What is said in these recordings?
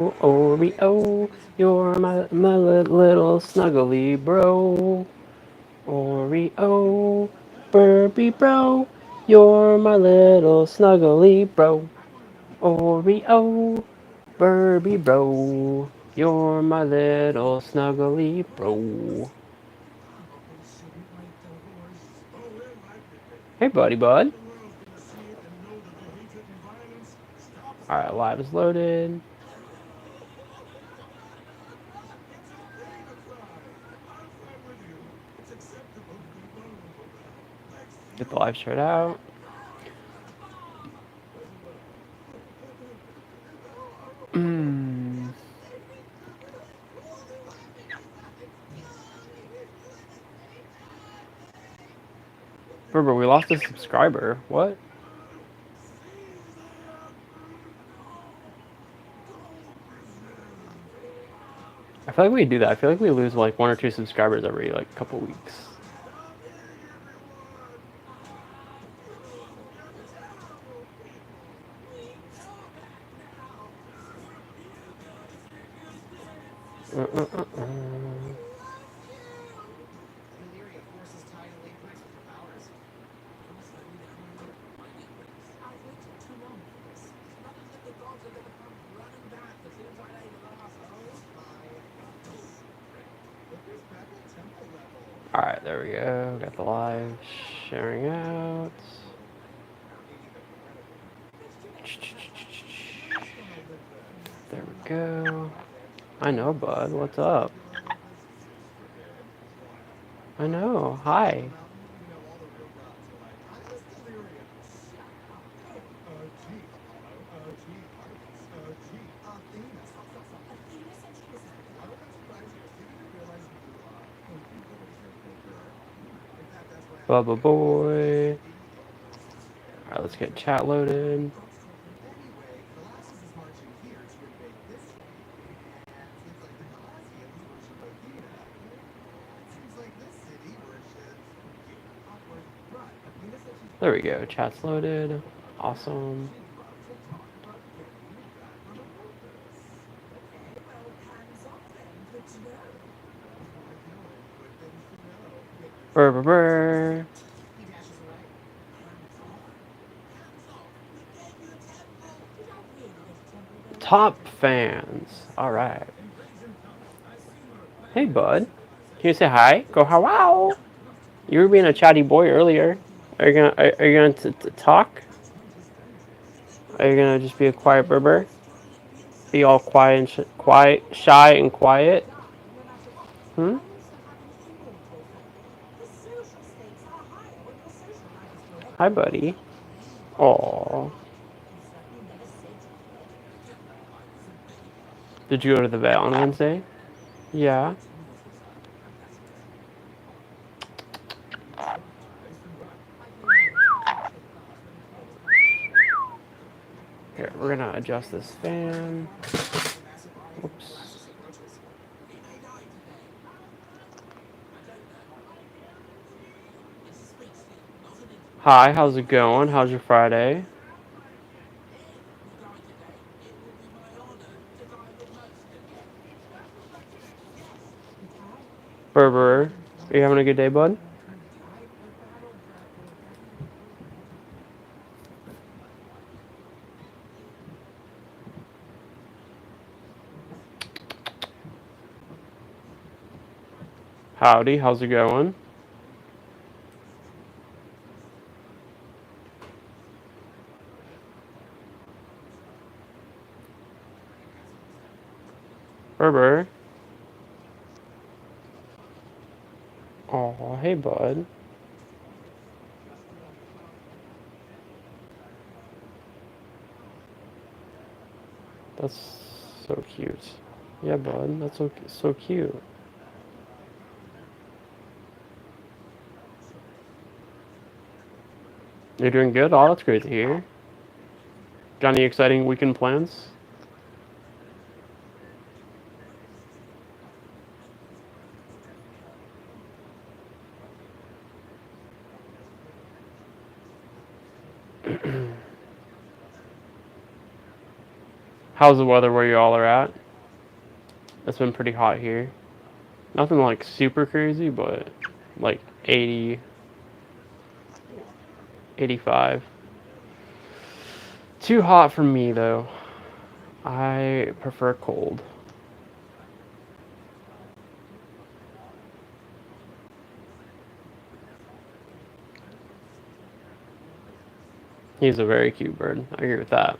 Oreo, you're my little snuggly bro. Oreo, Burby bro, you're my little snuggly bro. Oreo, Burby bro, you're my little snuggly bro. Hey, buddy, bud. Alright, live is loaded. Get the live shirt out. Remember, we lost a subscriber. What? I feel like we do that. I feel like we lose like 1 or 2 subscribers every like couple weeks. Alright, there we go. Got the live sharing out. There we go. I know, bud. What's up? I know. Hi. Bubba boy. Alright, let's get chat loaded. There we go. Chat's loaded. Awesome. Brr, brr, brr. Top fans. Alright. Hey, bud. Can you say hi? Go how? You were being a chatty boy earlier. Are you gonna to talk? Are you gonna just be a quiet berber? Be all quiet and quiet, shy and quiet? Hmm. Hi, buddy. Aww. Did you go to the vet on Wednesday? Yeah. Here, we're gonna adjust this fan. Oops. Hi, how's it going? How's your Friday? Berber, are you having a good day, bud? Howdy, how's it going? Berber. Oh, hey, bud. That's so cute. Yeah, bud, that's so cute. You're doing good? Oh, that's great to hear. Got any exciting weekend plans? How's the weather where you all are at? It's been pretty hot here. Nothing like super crazy, but like 80, 85. Too hot for me though. I prefer cold. He's a very cute bird. I agree with that.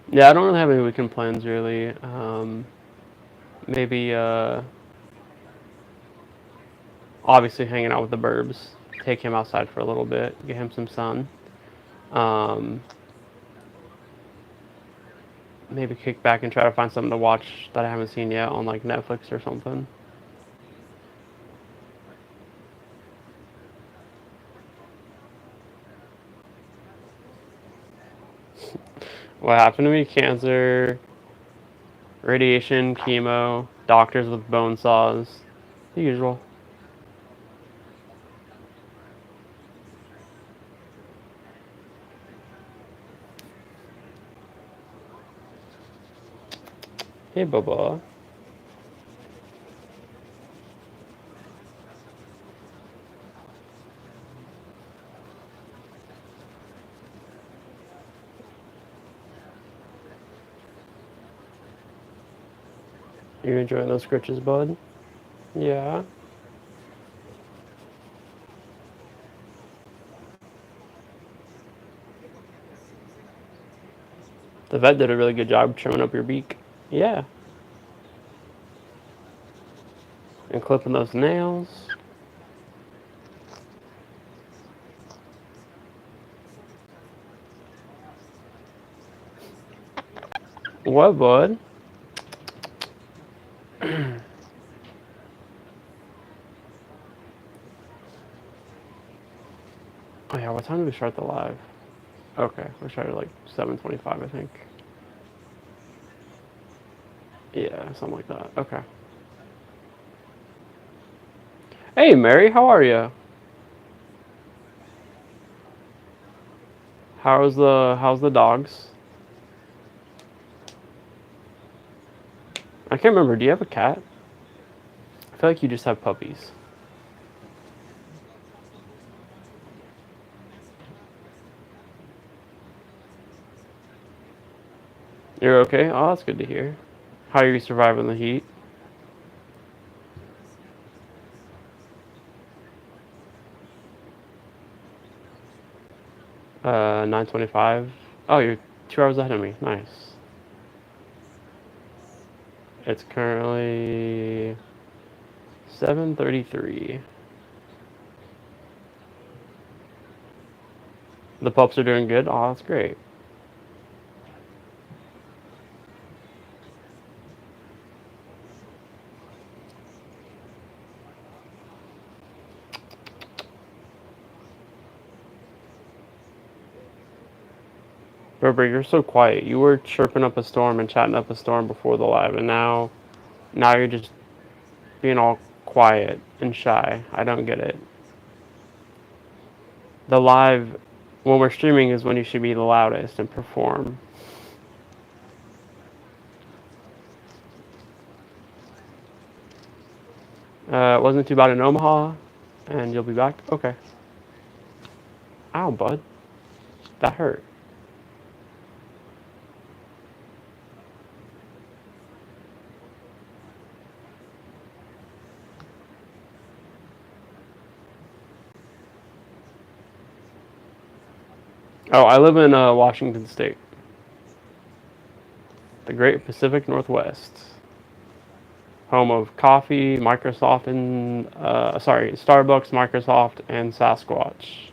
Yeah, I don't really have any weekend plans really. Maybe obviously hanging out with the burbs. Take him outside for a little bit. Get him some sun. Um, Maybe kick back and try to find something to watch that I haven't seen yet on like Netflix or something. What happened to me? Cancer, radiation, chemo, doctors with bone saws, the usual. Hey, Bubba. You enjoying those scritches, bud? Yeah. The vet did a really good job trimming up your beak. Yeah. And clipping those nails. What, bud? Oh yeah, what time did we start the live? Okay, we started like 7:25, I think. Yeah, something like that. Okay. Hey, Mary, how are you? How's the dogs? I can't remember. Do you have a cat? I feel like you just have puppies. You're okay? Oh, that's good to hear. How are you surviving the heat? 9:25. Oh, you're 2 hours ahead of me. Nice. It's currently 7:33. The pups are doing good. Oh, that's great. Berber, you're so quiet. You were chirping up a storm and chatting up a storm before the live, and now you're just being all quiet and shy. I don't get it. The live, when we're streaming, is when you should be the loudest and perform. It wasn't too bad in Omaha, and you'll be back? Okay. Ow, bud. That hurt. Oh, I live in Washington State, the Great Pacific Northwest, home of coffee, Microsoft, and Starbucks, Microsoft, and Sasquatch,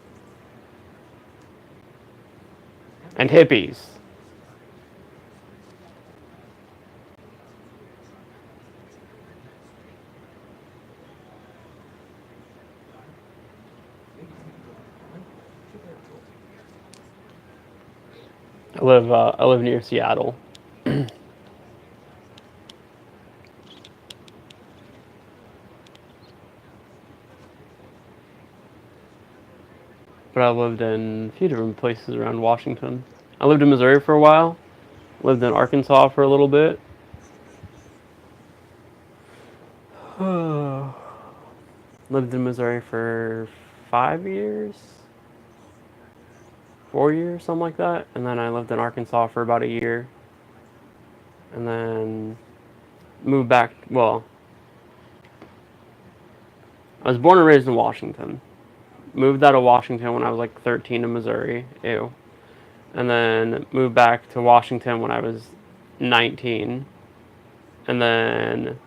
and hippies. I live near Seattle. but I lived in a few different places around Washington. I lived in Missouri for a while. Lived in Arkansas for a little bit. Lived in Missouri for 5 years, 4 years, something like that. And then I lived in Arkansas for about a year. And then moved back. Well, I was born and raised in Washington. Moved out of Washington when I was like 13 to Missouri. Ew. And then moved back to Washington when I was 19. And then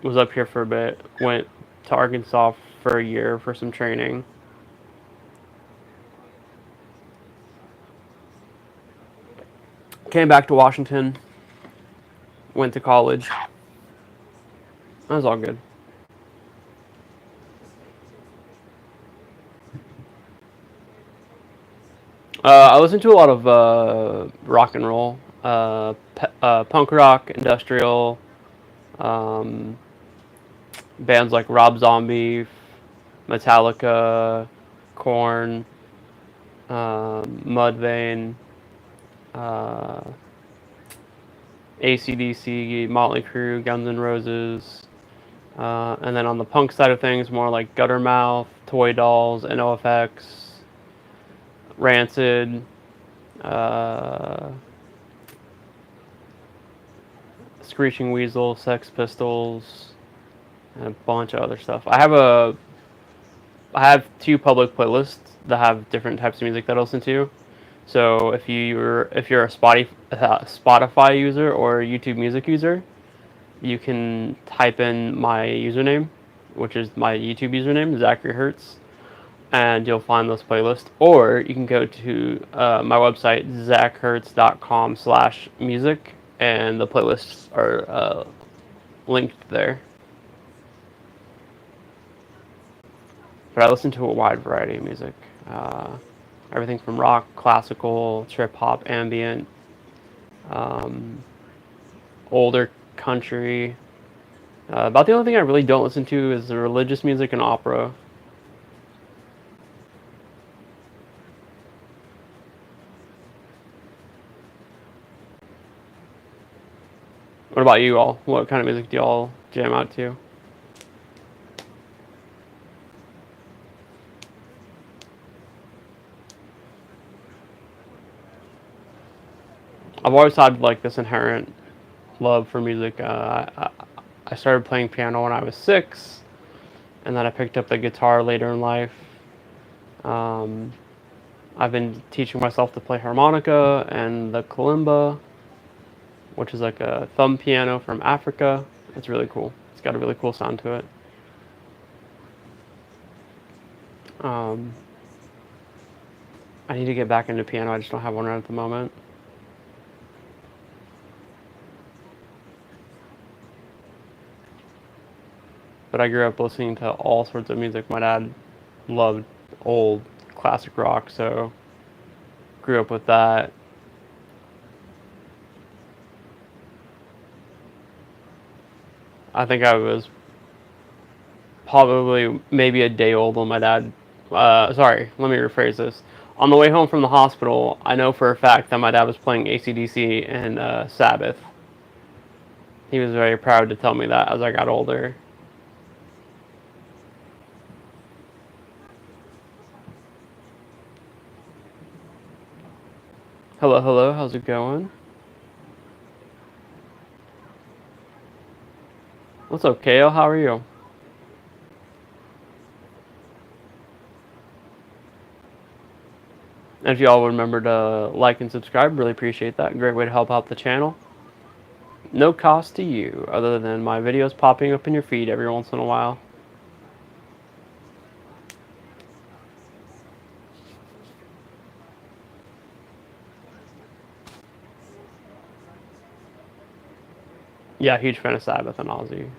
was up here for a bit. Went to Arkansas for a year for some training. Came back to Washington. Went to college. That was all good. I listen to a lot of rock and roll, punk rock, industrial, um, bands like Rob Zombie, Metallica, Korn, Mudvayne, uh, AC/DC, Motley Crue, Guns N' Roses, and then on the punk side of things, more like Guttermouth, Toy Dolls, NoFX, Rancid, uh, Screeching Weasel, Sex Pistols, and a bunch of other stuff. I have two public playlists that have different types of music that I listen to. So if you're a Spotify user or a YouTube Music user, you can type in my username, which is my YouTube username, Zackery Hertz, and you'll find those playlists. Or you can go to my website, zachhertz.com/music, and the playlists are linked there. But I listen to a wide variety of music. Everything from rock, classical, trip hop, ambient, um, older country. About the only thing I really don't listen to is the religious music and opera. What about you all? What kind of music do y'all jam out to? I've always had like this inherent love for music. I started playing piano when I was 6, and then I picked up the guitar later in life. Um, I've been teaching myself to play harmonica and the kalimba, which is like a thumb piano from Africa. It's really cool. It's got a really cool sound to it. Um, I need to get back into piano. I just don't have one right at the moment. But I grew up listening to all sorts of music. My dad loved old classic rock, so grew up with that. I think I was probably maybe a day old when my dad. Sorry, let me rephrase this. On the way home from the hospital, I know for a fact that my dad was playing AC/DC and Sabbath. He was very proud to tell me that as I got older. Hello, hello, how's it going? What's up, Kale? How are you? And if y'all remember to like and subscribe, really appreciate that. Great way to help out the channel. No cost to you, other than my videos popping up in your feed every once in a while. Yeah, huge fan of Sabbath and Ozzy.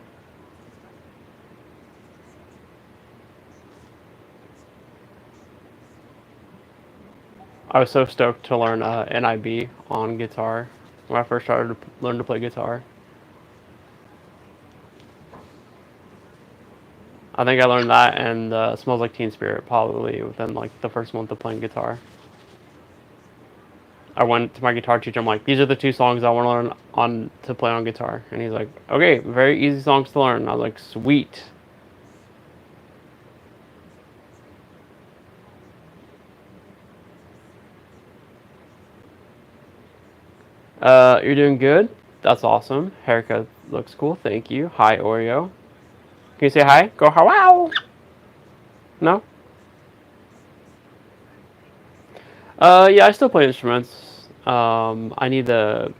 I was so stoked to learn NIB on guitar when I first started to learn to play guitar. I think I learned that and Smells Like Teen Spirit probably within like the first month of playing guitar. I went to my guitar teacher. I'm like, these are the two songs I want to learn on to play on guitar, and he's like, okay, very easy songs to learn. I was like, sweet. You're doing good. That's awesome. Haircut looks cool. Thank you. Hi, Oreo. Can you say hi? Go wow. No. Yeah, I still play instruments. I need to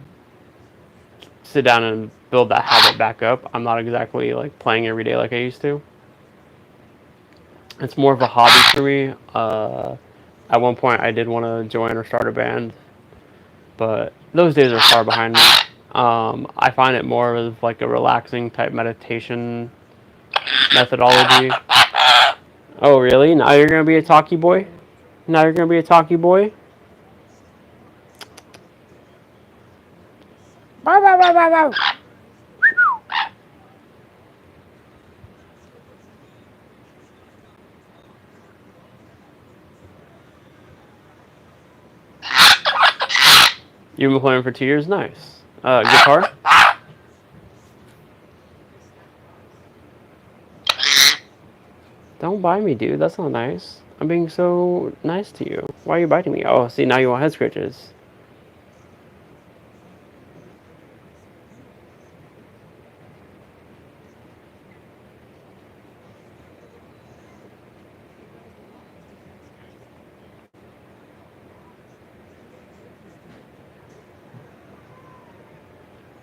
sit down and build that habit back up. I'm not exactly like playing every day like I used to. It's more of a hobby for me. At one point, I did want to join or start a band, but those days are far behind me. I find it more of like a relaxing type meditation methodology. Oh, really? Now you're gonna be a talkie boy? Now you're gonna be a talkie boy? Bow, bow, bow, bow, bow. You've been playing for 2 years? Nice. Guitar? Don't bite me, dude. That's not nice. I'm being so nice to you. Why are you biting me? Oh, see, now you want head scratches.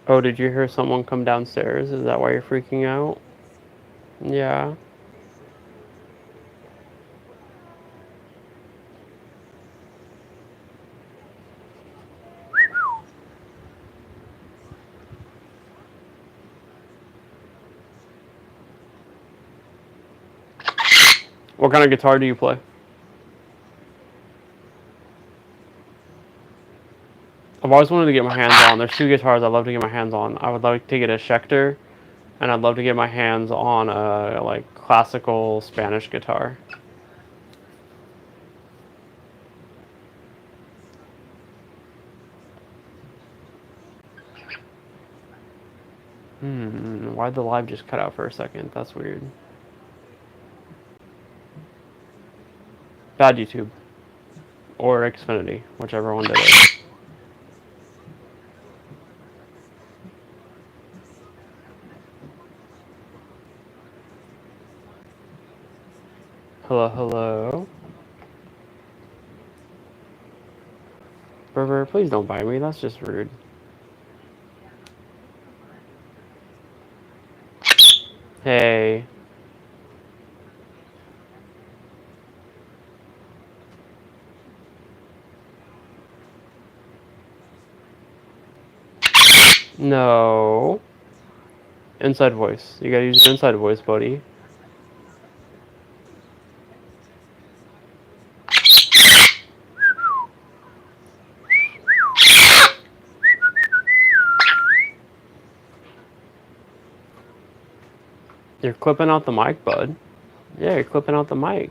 Oh, did you hear someone come downstairs? Is that why you're freaking out? Yeah. What kind of guitar do you play? I've always wanted to get my hands on. There's two guitars I'd love to get my hands on. I would like to get a Schecter, and I'd love to get my hands on a like classical Spanish guitar. Why'd the live just cut out for a second? That's weird. Bad YouTube. Or Xfinity, whichever one did it. Hello, hello. Berber, please don't bite me. That's just rude. Hey. No. Inside voice. You gotta use your inside voice, buddy. You're clipping out the mic, bud. Yeah, you're clipping out the mic.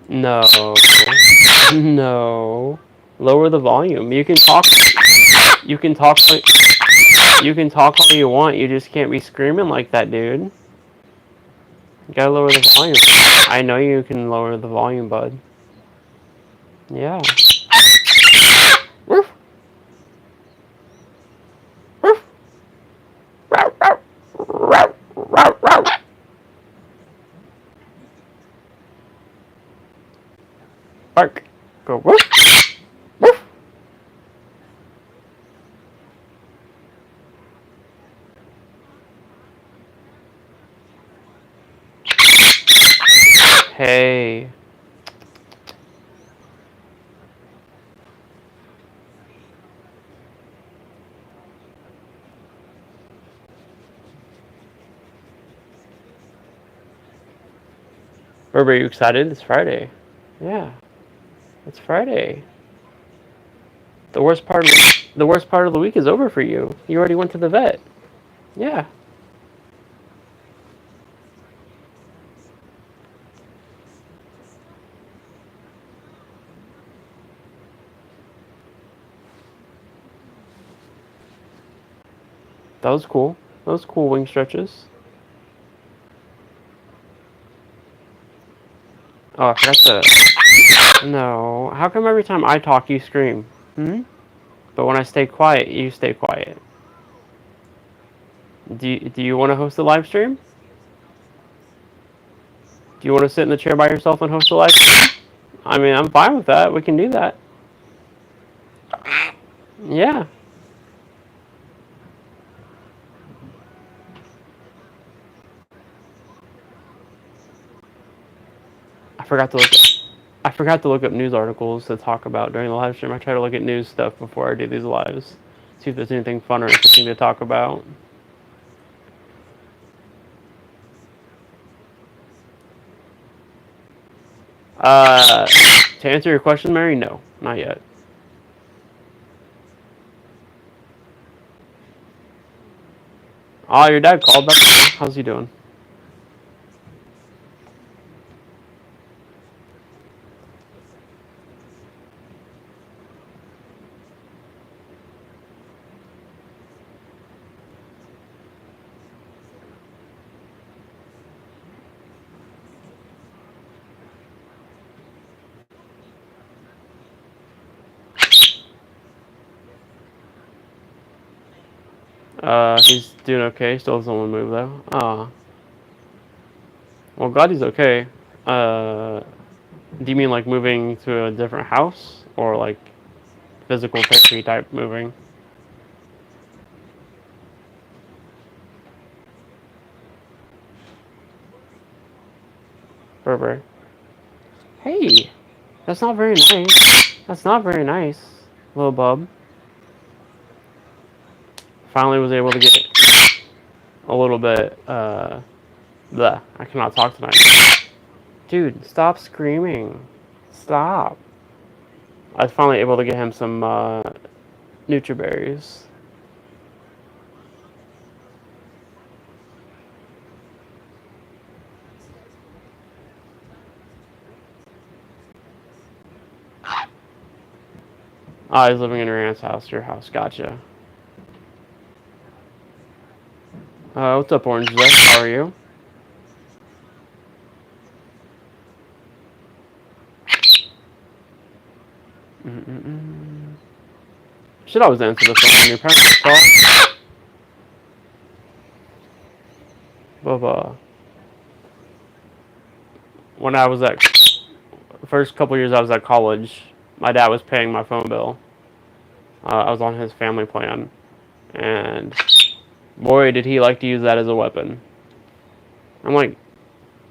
No. No. Lower the volume. You can talk. You can talk. You can talk all you want. You just can't be screaming like that, dude. You gotta lower the volume. I know you can lower the volume, bud. Yeah. Woof. Woof. Row, row. Row, row, row. Bark. Go woof. Woof. Hey. Are you excited? It's Friday. Yeah, it's Friday. The worst part of the week is over for you. You already went to the vet. Yeah. That was cool. That was cool wing stretches. Oh, I forgot to. No. How come every time I talk, you scream? Hmm? But when I stay quiet, you stay quiet. Do you want to host a live stream? Do you want to sit in the chair by yourself and host a live stream? I mean, I'm fine with that. We can do that. Yeah. I forgot to look. I forgot to look up news articles to talk about during the live stream. I try to look at news stuff before I do these lives. See if there's anything fun or interesting to talk about. To answer your question, Mary, no, not yet. Oh, your dad called back. How's he doing? He's doing okay. Still doesn't want to move though. Well, glad he's okay. Do you mean like moving to a different house or like physical therapy type moving? Berber. Hey, that's not very nice. That's not very nice, little bub. Finally was able to get a little bit, bleh, I cannot talk tonight. Dude, stop screaming. Stop. I was finally able to get him some, Nutriberries. Ah, he's living in your aunt's house, your house, gotcha. What's up, Orange Zest? How are you? Mm-mm-mm. Should always answer the phone when your parents call. But, when I was at, first couple years I was at college, my dad was paying my phone bill. I was on his family plan. And boy, did he like to use that as a weapon. I'm like,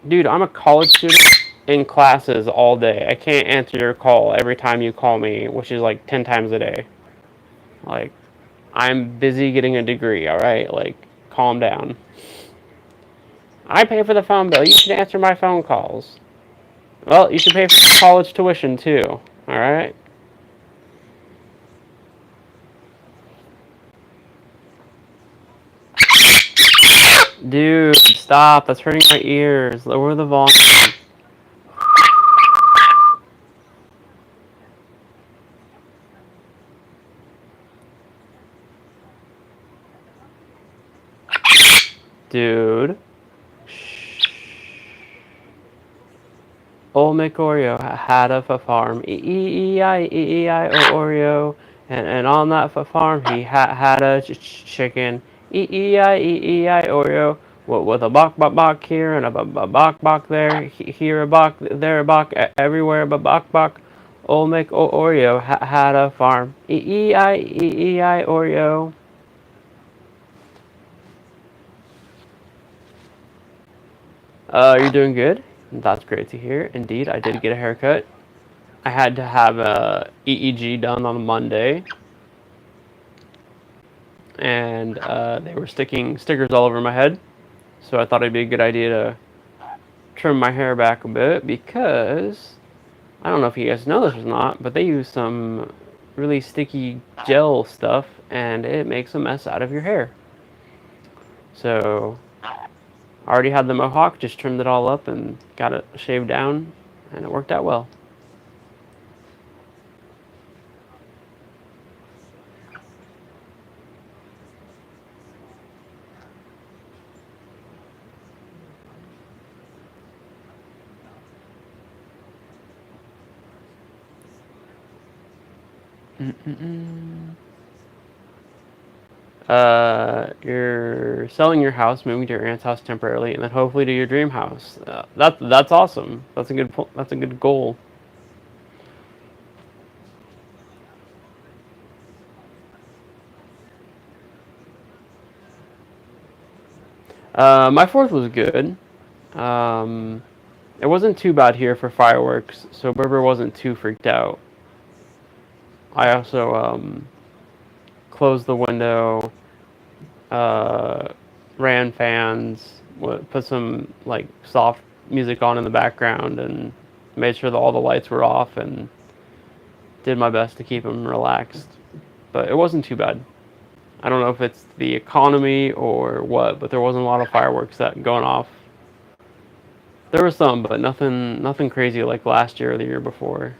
dude, I'm a college student in classes all day. I can't answer your call every time you call me, which is like 10 times a day. Like, I'm busy getting a degree, alright? Like, calm down. I pay for the phone bill. You should answer my phone calls. Well, you should pay for college tuition too, alright? Dude, stop. That's hurting my ears. Lower the volume. Dude. Old McOreo had a farm. E-E-I, Oreo. And on that farm, he had a chicken. E-E-I, Oreo. With a bok here and a bok there. Here a bok, there a bok, everywhere but bok. Old McOreo had a farm. E-E-I, Oreo. You're doing good. That's great to hear. Indeed, I did get a haircut. I had to have a EEG done on Monday, and they were sticking stickers all over my head. So I thought it'd be a good idea to trim my hair back a bit because I don't know if you guys know this or not, but they use some really sticky gel stuff and it makes a mess out of your hair. So I already had the mohawk, just trimmed it all up and got it shaved down, and it worked out well. You're selling your house, moving to your aunt's house temporarily, and then hopefully to your dream house. That's awesome. That's a good goal. My fourth was good. Um, it wasn't too bad here for fireworks, so Berber wasn't too freaked out. I also closed the window, uh, ran fans, put some like soft music on in the background, and made sure that all the lights were off, and did my best to keep them relaxed. But it wasn't too bad. I don't know if it's the economy or what, but there wasn't a lot of fireworks that going off. There was some, but nothing crazy like last year or the year before.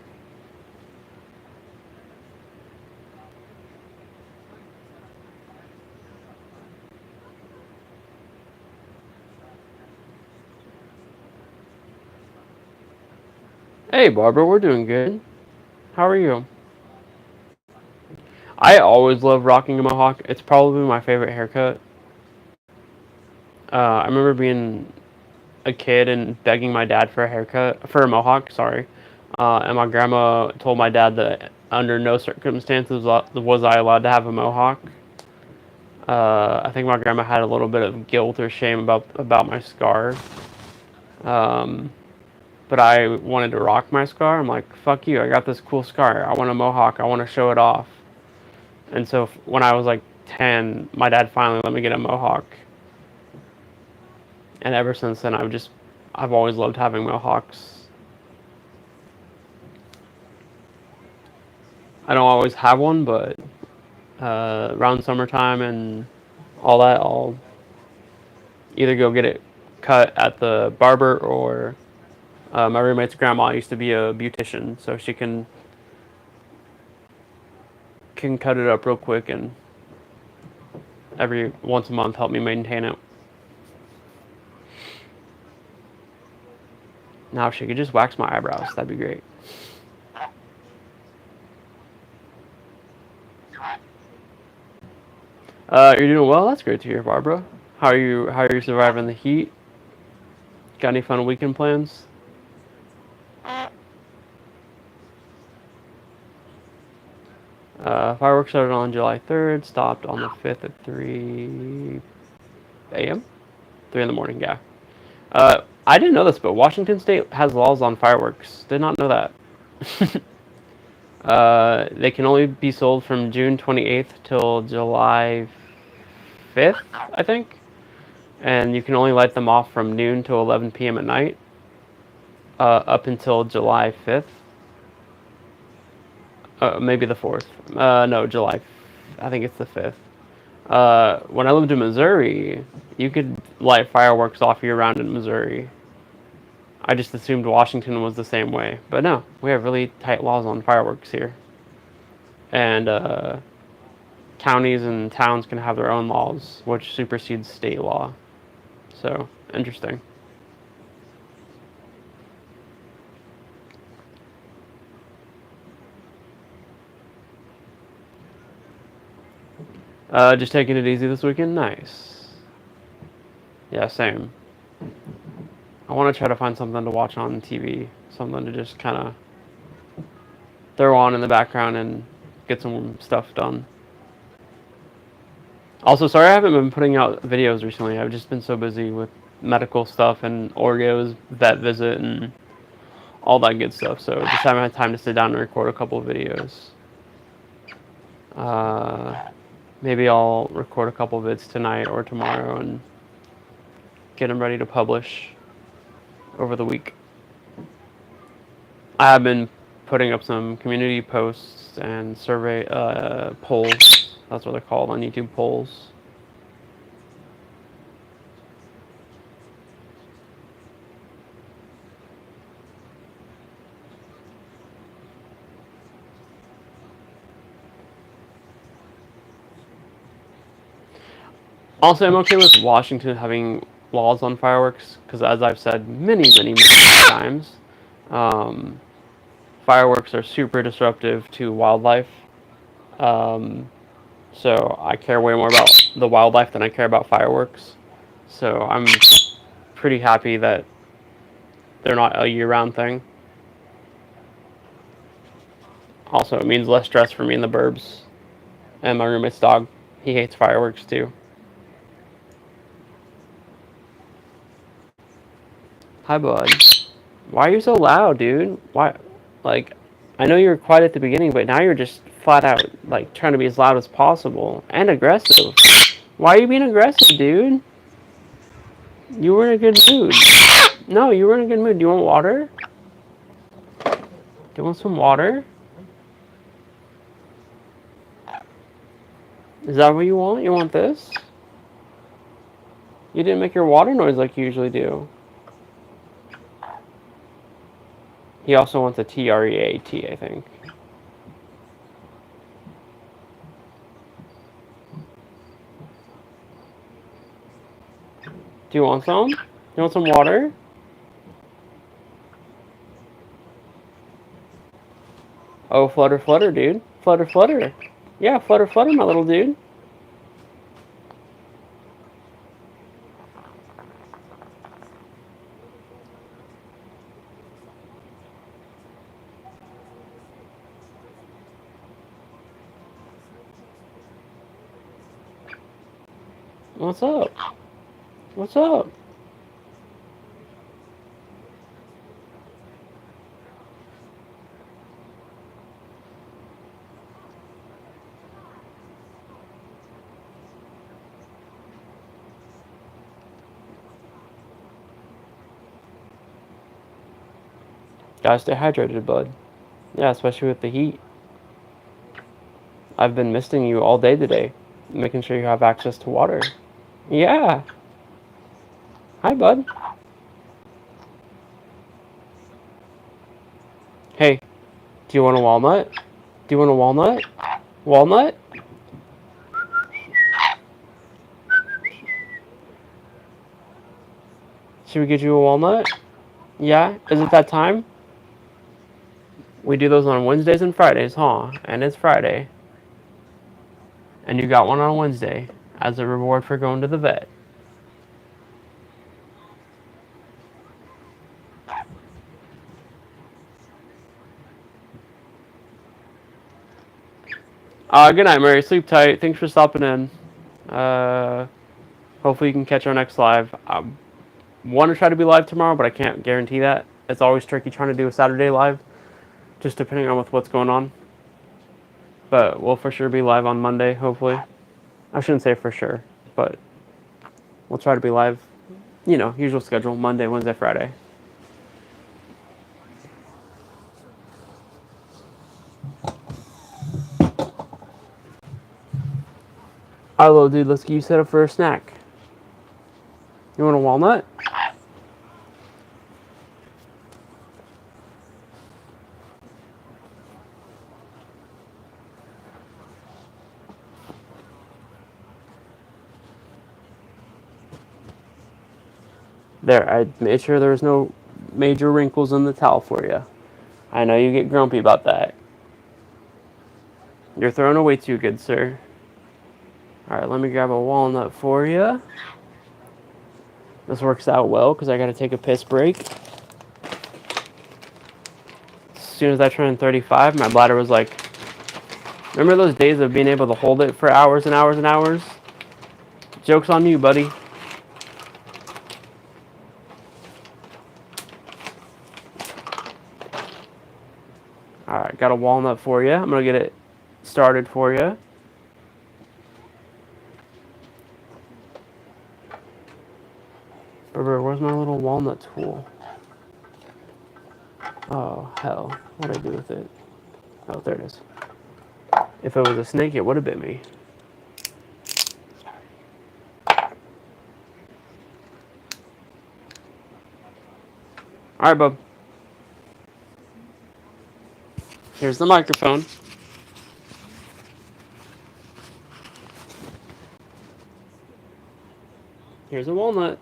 Hey, Barbara, we're doing good. How are you? I always love rocking a mohawk. It's probably my favorite haircut. I remember being a kid and begging my dad for a haircut, for a mohawk, sorry. And my grandma told my dad that under no circumstances was I allowed to have a mohawk. I think my grandma had a little bit of guilt or shame about my scar. Um, but I wanted to rock my scar. I'm like, fuck you, I got this cool scar. I want a mohawk. I want to show it off. And so when I was like 10, my dad finally let me get a mohawk. And ever since then, I've always loved having mohawks. I don't always have one, but around summertime and all that, I'll either go get it cut at the barber or my roommate's grandma used to be a beautician, so she can cut it up real quick and every once a month help me maintain it. Now if she could just wax my eyebrows, that'd be great. You're doing well. That's great to hear, Barbara. How are you? How are you surviving the heat? Got any fun weekend plans? Fireworks started on July 3rd, stopped on the 5th at 3 a.m. 3 in the morning. Yeah. I didn't know this, but Washington State has laws on fireworks. Did not know that. They can only be sold from June 28th till July 5th, I think. And you can only light them off from noon to 11 p.m. at night, up until July 5th. Maybe the 4th. No, July. I think it's the 5th. When I lived in Missouri, you could light fireworks off year-round in Missouri. I just assumed Washington was the same way. But no, we have really tight laws on fireworks here. And counties and towns can have their own laws, which supersedes state law. So, interesting. Just taking it easy this weekend? Nice. Yeah, same. I want to try to find something to watch on TV. Something to just kind of throw on in the background and get some stuff done. Also, sorry I haven't been putting out videos recently. I've just been so busy with medical stuff and Oreo's vet visit and all that good stuff. So just haven't had time to sit down and record a couple of videos. Maybe I'll record a couple of vids tonight or tomorrow and get them ready to publish over the week. I have been putting up some community posts and survey polls. That's what they're called on YouTube, polls. Also, I'm okay with Washington having laws on fireworks because, as I've said many times, um, fireworks are super disruptive to wildlife. Um, so I care way more about the wildlife than I care about fireworks. So I'm pretty happy that they're not a year-round thing. Also, it means less stress for me in the burbs. And my roommate's dog, he hates fireworks too. Hi, bud. Why are you so loud, dude? Why? Like, I know you were quiet at the beginning, but now you're just flat out, like, trying to be as loud as possible. And aggressive. Why are you being aggressive, dude? You were in a good mood. No, you were in a good mood. Do you want water? Do you want some water? Is that what you want? You want this? You didn't make your water noise like you usually do. He also wants a TREAT, I think. Do you want some? You want some water? Oh, flutter, flutter, dude. Flutter, flutter. Yeah, flutter, flutter, my little dude. What's up? What's up? Gotta stay hydrated, bud. Yeah, especially with the heat. I've been misting you all day today, making sure you have access to water. Yeah. Hi, bud. Hey, do you want a walnut? Do you want a walnut? Walnut? Should we get you a walnut? Yeah? Is it that time? We do those on Wednesdays and Fridays, huh? And it's Friday. And you got one on Wednesday as a reward for going to the vet. Good night, Mary. Sleep tight. Thanks for stopping in. Hopefully you can catch our next live. I want to try to be live tomorrow, but I can't guarantee that. It's always tricky trying to do a Saturday live, just depending on with what's going on. But we'll for sure be live on Monday, hopefully. I shouldn't say for sure, but we'll try to be live, usual schedule, Monday, Wednesday, Friday. Hello, dude. Let's get you set up for a snack. You want a walnut? There, I made sure there was no major wrinkles in the towel for you. I know you get grumpy about that. You're throwing away too good, sir. Alright, let me grab a walnut for you. This works out well because I got to take a piss break. As soon as I turned 35, my bladder was like, remember those days of being able to hold it for hours and hours and hours? Joke's on you, buddy. Alright, got a walnut for you. I'm going to get it started for you. Where's my little walnut tool? Oh, hell. What'd I do with it? Oh, there it is. If it was a snake, it would have bit me. Alright, bub. Here's the microphone. Here's a walnut.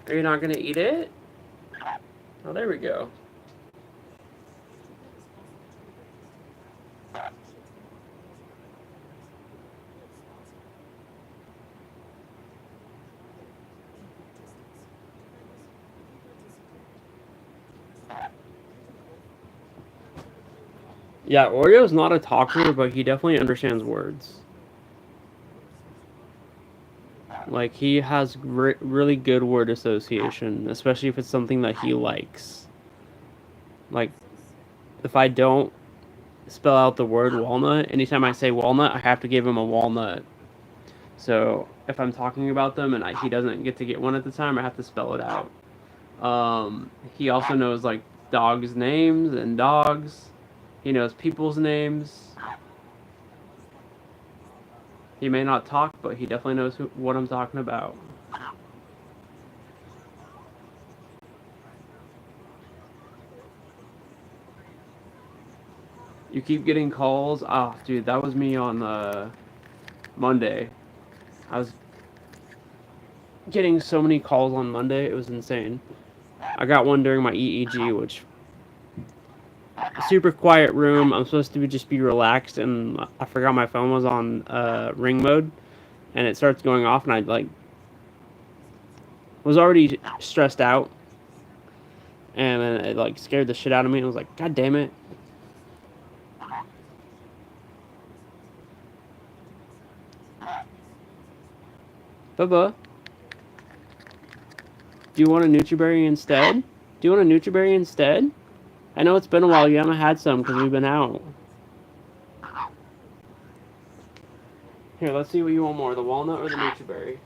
Are you not gonna eat it? Oh, there we go. Yeah, Oreo's not a talker, but he definitely understands words. Like, he has really good word association, especially if it's something that he likes. Like, if I don't spell out the word walnut, anytime I say walnut, I have to give him a walnut. So, if I'm talking about them and he doesn't get to get one at the time, I have to spell it out. He also knows, like, dogs' names and dogs. He knows people's names. He may not talk, but he definitely knows what I'm talking about. You keep getting calls. Ah, oh, dude, that was me on Monday. I was getting so many calls on Monday. It was insane. I got one during my EEG, which a super quiet room. I'm supposed to just be relaxed, and I forgot my phone was on ring mode, and it starts going off, and I like was already stressed out, and then it like scared the shit out of me. And I was like, God damn it. Bubba, do you want a Nutriberry instead? Do you want a Nutriberry instead? I know it's been a while. You haven't had some because we've been out. Here, let's see what you want more, the walnut or the Nutriberry.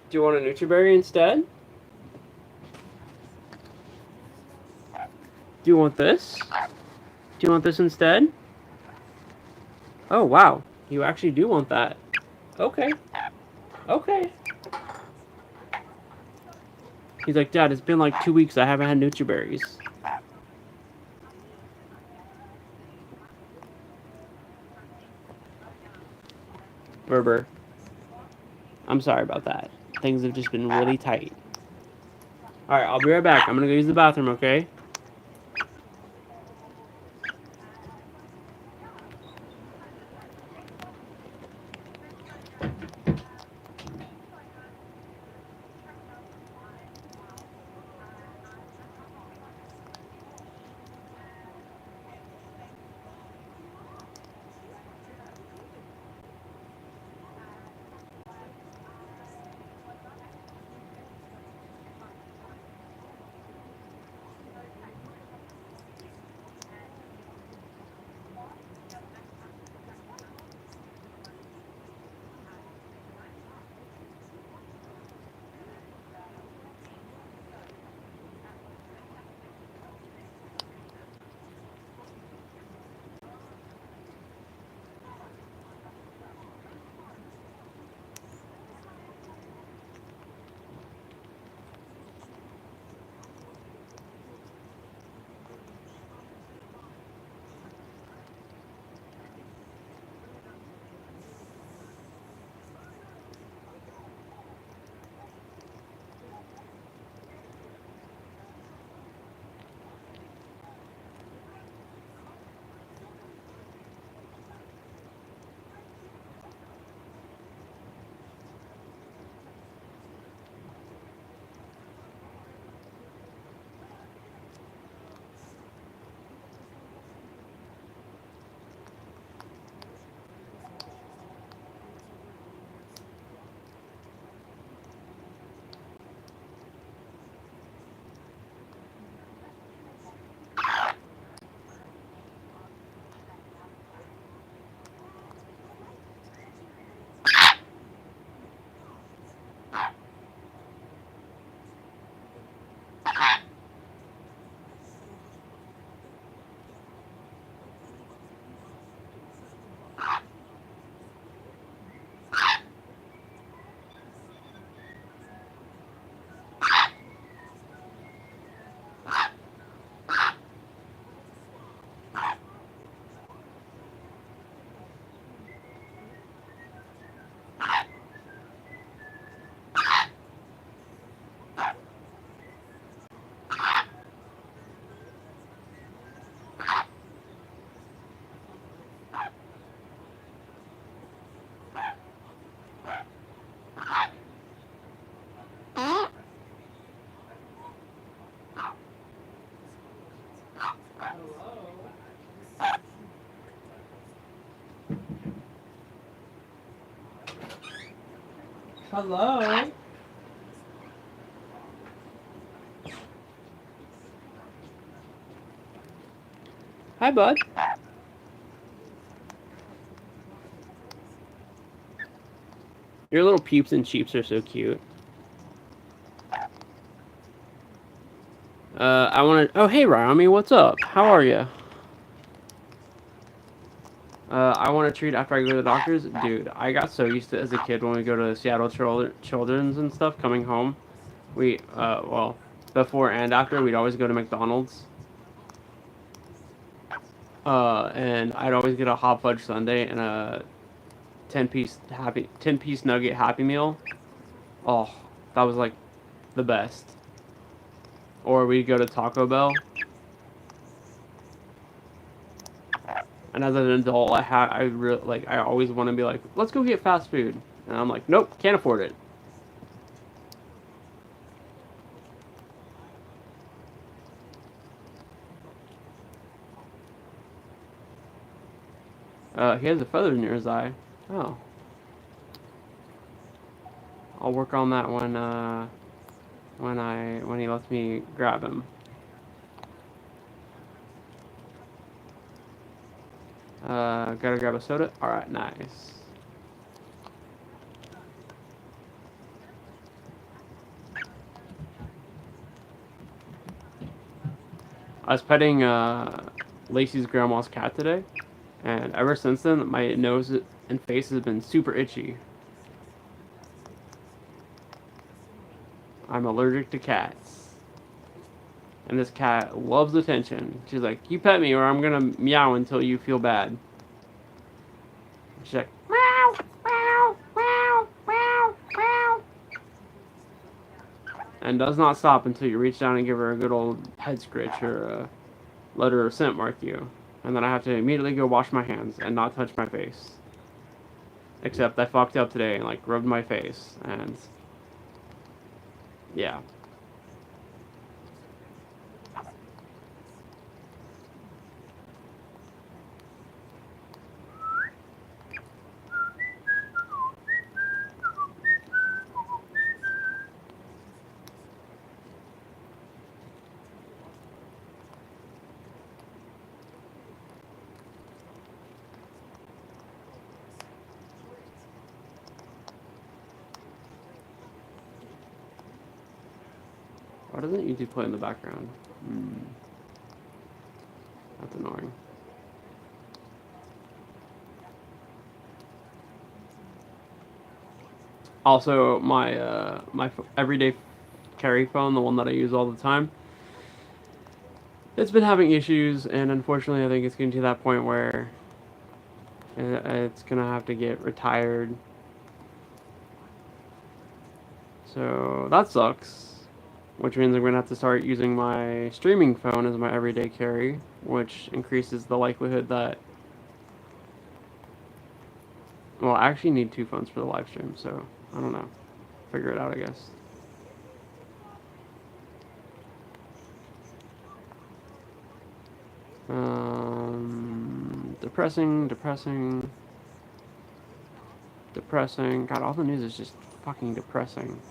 Do you want a Nutriberry instead? Do you want this? Do you want this instead? Oh, wow. You actually do want that. Okay. Okay. He's like, Dad, it's been like 2 weeks. I haven't had Nutriberries. Berber. I'm sorry about that. Things have just been really tight. Alright, I'll be right back. I'm gonna go use the bathroom, okay? Hello. Hi, bud. Your little peeps and cheeps are so cute. I want to. Oh, hey, Ryami, what's up? How are you? I want to treat after I go to the doctor's. Dude, I got so used to it as a kid when we go to Seattle Children's and stuff coming home. Well, before and after, we'd always go to McDonald's. And I'd always get a hot fudge sundae and a 10-piece nugget Happy Meal. Oh, that was like the best. Or we'd go to Taco Bell. And as an adult, I always want to be like, let's go get fast food. And I'm like, nope, can't afford it. He has a feather near his eye. Oh. I'll work on that when he lets me grab him. Gotta grab a soda. All right, nice. I was petting Lacey's grandma's cat today, and ever since then, my nose and face has been super itchy. I'm allergic to cats. And this cat loves attention. She's like, you pet me or I'm gonna meow until you feel bad. She's like, meow, meow, meow, meow, meow. And does not stop until you reach down and give her a good old head scritch or let her scent mark you. And then I have to immediately go wash my hands and not touch my face. Except I fucked up today and like rubbed my face and yeah. Why doesn't YouTube play in the background? That's annoying. Also, my everyday carry phone, the one that I use all the time, it's been having issues, and unfortunately, I think it's getting to that point where it's gonna have to get retired. So that sucks. Which means I'm gonna have to start using my streaming phone as my everyday carry, which increases the likelihood that. Well, I actually need two phones for the live stream, so I don't know. Figure it out, I guess. Depressing, depressing, depressing. God, all the news is just fucking depressing.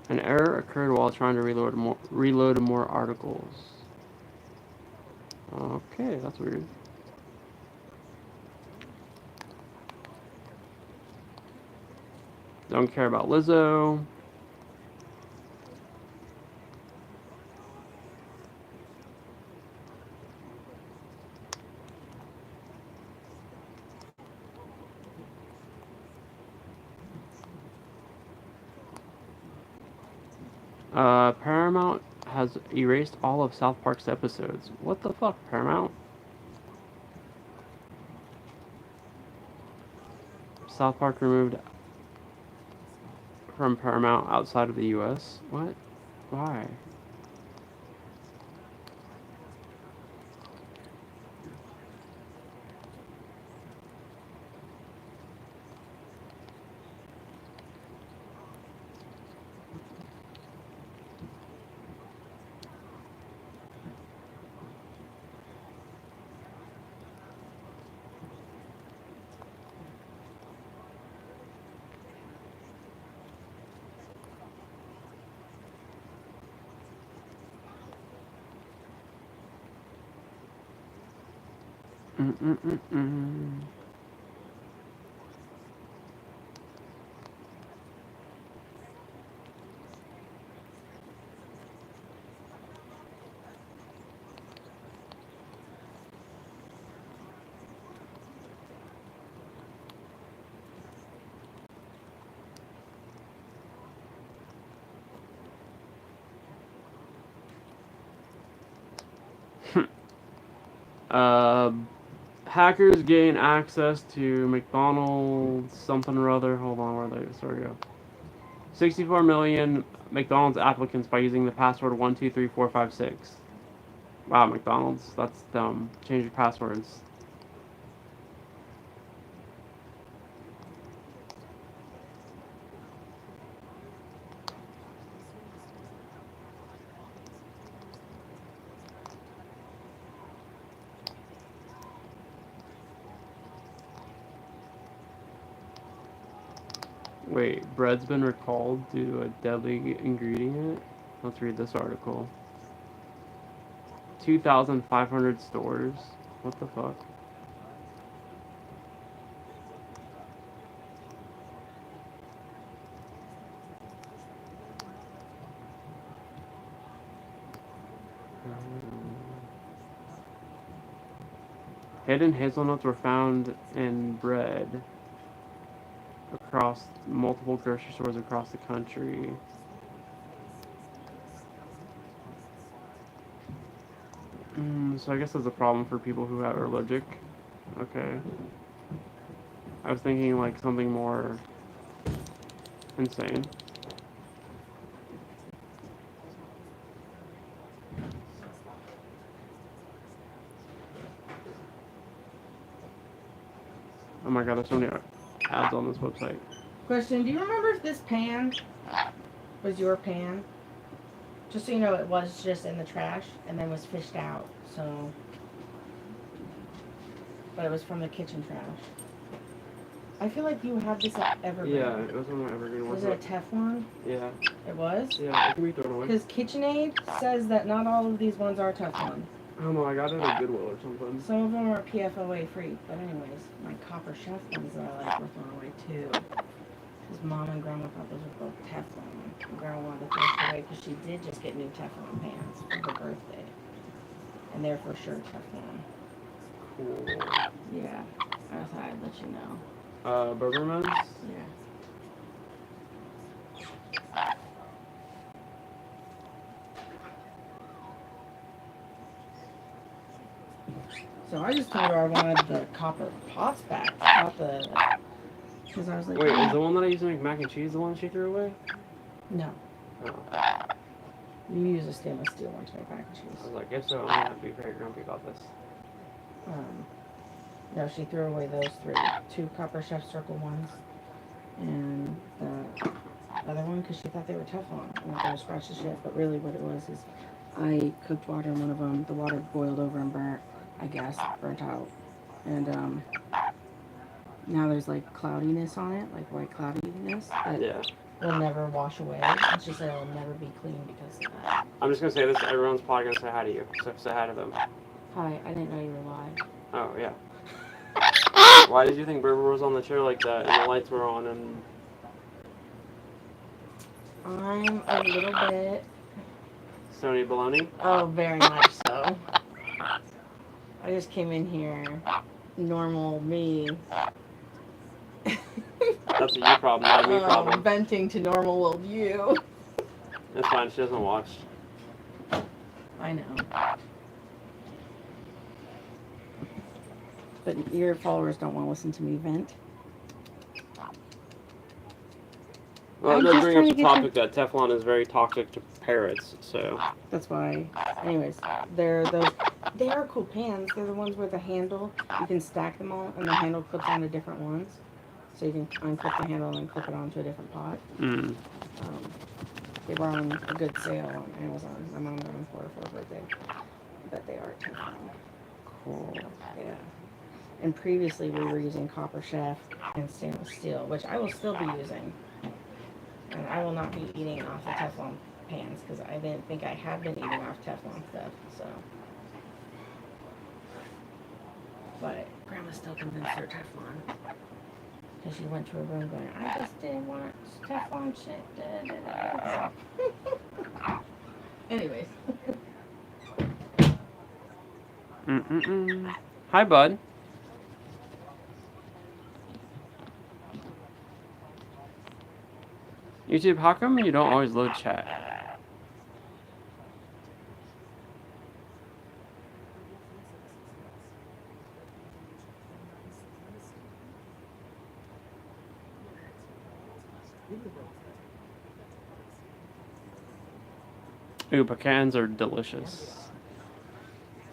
An error occurred while trying to reload more articles. Okay, that's weird. Don't care about Lizzo. Paramount has erased all of South Park's episodes. What the fuck, Paramount? South Park removed from Paramount outside of the US? What? Why? Hackers gain access to McDonald's something or other. Hold on, where they? Sorry, go. 64 million McDonald's applicants by using the password 123456. Wow, McDonald's, that's dumb. Change your passwords. Wait, bread's been recalled due to a deadly ingredient? Let's read this article. 2,500 stores. What the fuck? Hidden hazelnuts were found in bread across multiple grocery stores across the country. So I guess that's a problem for people who are allergic. Okay. I was thinking like something more insane. Oh my god, there's so many ads on this website. Question, do you remember if this pan was your pan? Just so you know, it was just in the trash and then was fished out, so... But it was from the kitchen trash. I feel like you had this at Evergreen. Yeah, it was on my Evergreen. Was it a Teflon? Yeah. It was? Yeah, it can be thrown away. Because KitchenAid says that not all of these ones are Teflon. I don't know, I got it at Goodwill or something. Some of them are PFOA free, but anyways, my copper chef ones that I like were thrown away too. Because Mom and Grandma thought those were both Teflon. And Grandma wanted to throw it away because she did just get new Teflon pans for her birthday. And they're for sure Teflon. Cool. Yeah, I thought I'd let you know. Burgerman's? Yeah. So I just told her I wanted the copper pots back, not the... Because I was like... Wait, is the one that I used to make mac and cheese the one she threw away? No. Oh. You use a stainless steel one to make mac and I cheese. was like, if so, I'm gonna have to be very grumpy about this. No, she threw away those three. 2 Copper Chef Circle ones. And the other one, because she thought they were Teflon. I'm not going to scratch the shit, but really what it was is I cooked water in one of them. The water boiled over and burnt, I guess, burnt out. And now there's like cloudiness on it, like white cloudiness that will never wash away. It's just that it'll never be clean because of that. I'm just gonna say this, everyone's probably gonna say hi to you, so say hi to them. Hi, I didn't know you were live. Oh, yeah. Why did you think Berber was on the chair like that and the lights were on and... I'm a little bit... Sony baloney? Oh, very much so. I just came in here, normal me. That's a you problem, not a me problem. Venting to normal old you. That's fine, she doesn't watch. I know. But your followers don't want to listen to me vent. Well, it does bring up the topic that Teflon is very toxic to parrots, so... That's why. Anyways, they're those... They are cool pans. They're the ones with a handle. You can stack them all, and the handle clips onto different ones. So you can unclip the handle and then clip it onto a different pot. They were on a good sale on Amazon. My mom got them for her birthday. But they are Teflon. Cool. Yeah. And previously we were using Copper Chef and stainless steel, which I will still be using. And I will not be eating off the Teflon pans because I didn't think I had been eating off Teflon stuff, so. But Grandma still convinced her Teflon. Because she went to her room going, I just didn't want Teflon shit. Da, da, da. Anyways. Hi, bud. YouTube, how come you don't always load chat? Ooh, pecans are delicious.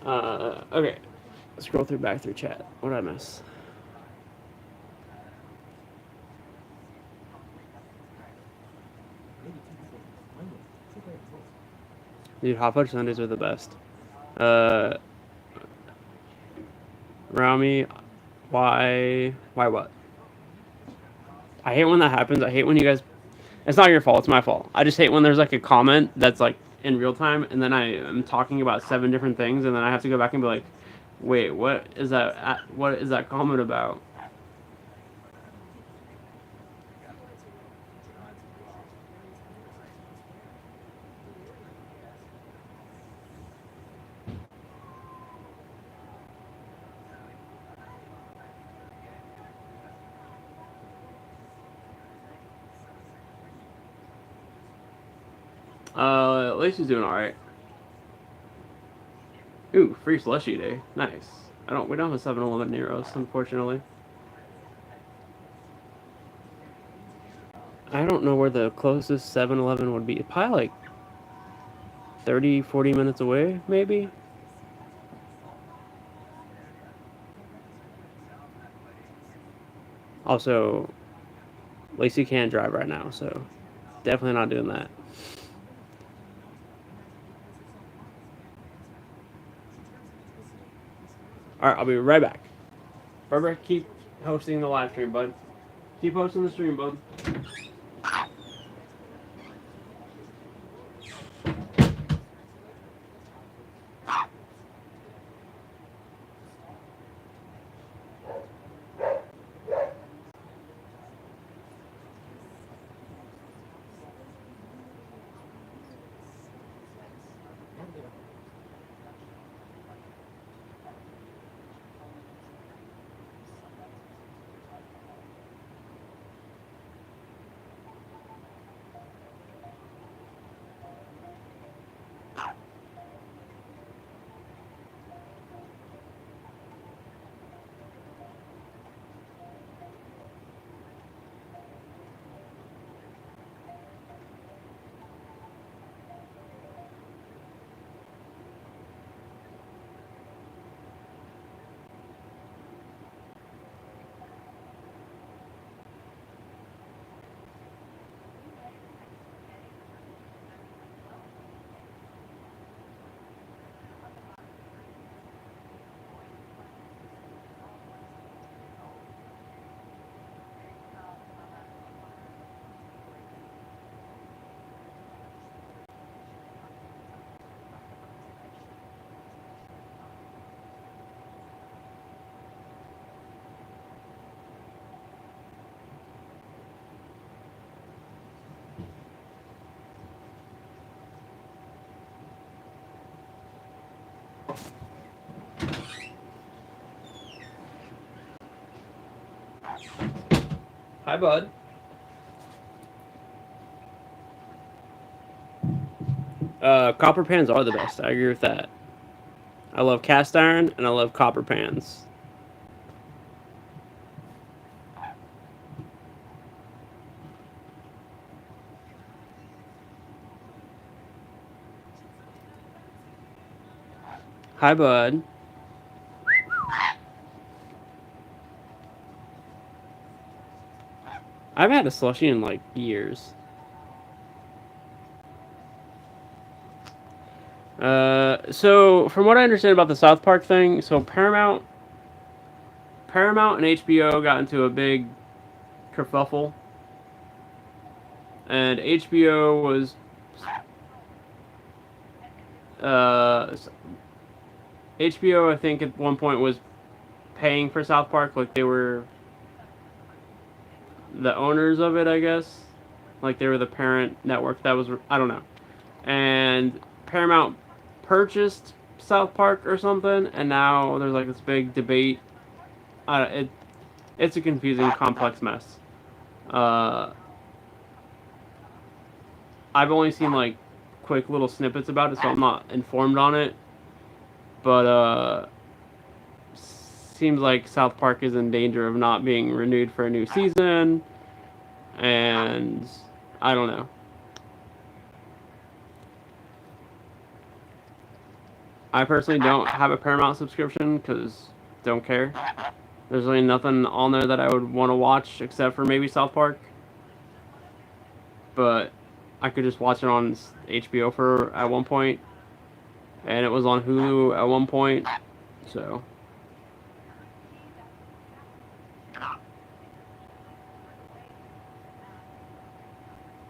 Okay. Scroll back through chat. What did I miss? Dude, hot fudge sundaes are the best. Rami, why what? I hate when that happens. I hate when you guys. It's not your fault. It's my fault. I just hate when there's like a comment that's like in real time, and then I am talking about 7 different things, and then I have to go back and be like, wait, what is that? What is that comment about? Lacey's doing all right. Ooh, free slushy day. Nice. We don't have a 7-Eleven near us, unfortunately. I don't know where the closest 7-Eleven would be. Probably like 30, 40 minutes away, maybe. Also, Lacey can't drive right now, so definitely not doing that. Alright, I'll be right back. Barbara, keep hosting the live stream, bud. Keep hosting the stream, bud. Hi, bud. Copper pans are the best. I agree with that. I love cast iron and I love copper pans. Hi, bud. I haven't had a slushie in like years. So from what I understand about the South Park thing, so Paramount and HBO got into a big kerfuffle, and HBO was HBO I think at one point was paying for South Park, like they were the owners of it, I guess. Like they were the parent network that was, I don't know. And Paramount purchased South Park or something, and now there's like this big debate. It's a confusing, complex mess. Uh, I've only seen like quick little snippets about it, so I'm not informed on it. But seems like South Park is in danger of not being renewed for a new season, and I don't know. I personally don't have a Paramount subscription because don't care. There's really nothing on there that I would want to watch except for maybe South Park. But I could just watch it on HBO for at one point, and it was on Hulu at one point. So.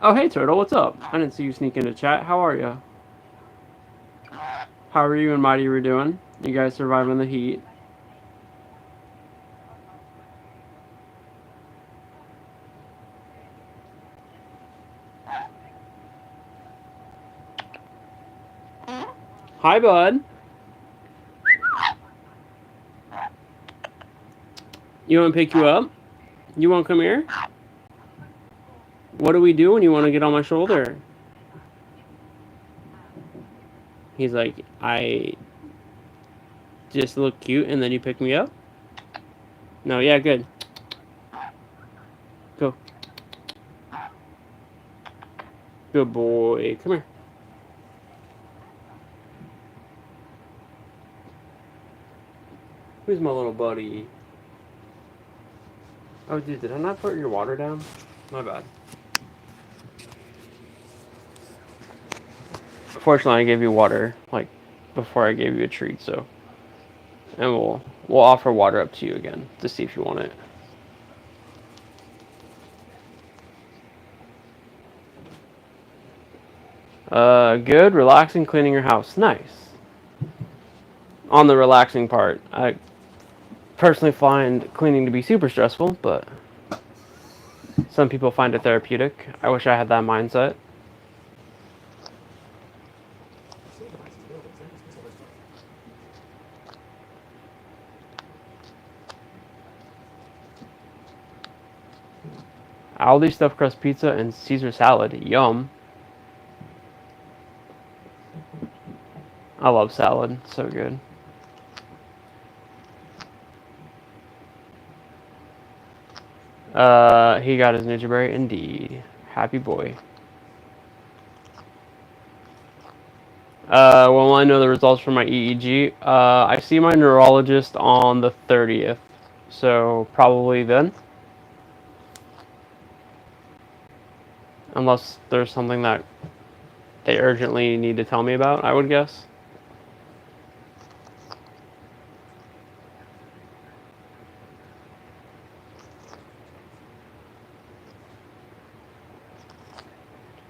Oh, hey, Turtle, what's up? I didn't see you sneak into chat. How are you? How are you and Mighty were doing? You guys surviving the heat? Hi, bud. You want to pick you up? You want to come here? What do we do when you want to get on my shoulder? He's like, I just look cute and then you pick me up? No, yeah, good. Go. Good boy. Come here. Who's my little buddy? Oh, dude, did I not put your water down? My bad. Fortunately, I gave you water, like, before I gave you a treat, so. And we'll offer water up to you again to see if you want it. Good. Relaxing, cleaning your house. Nice. On the relaxing part, I personally find cleaning to be super stressful, but some people find it therapeutic. I wish I had that mindset. Aldi stuffed crust pizza and Caesar salad. Yum. I love salad. So good. He got his Ninja Berry. Indeed. Happy boy. Well, I know the results from my EEG. I see my neurologist on the 30th. So, probably then. Unless there's something that they urgently need to tell me about, I would guess.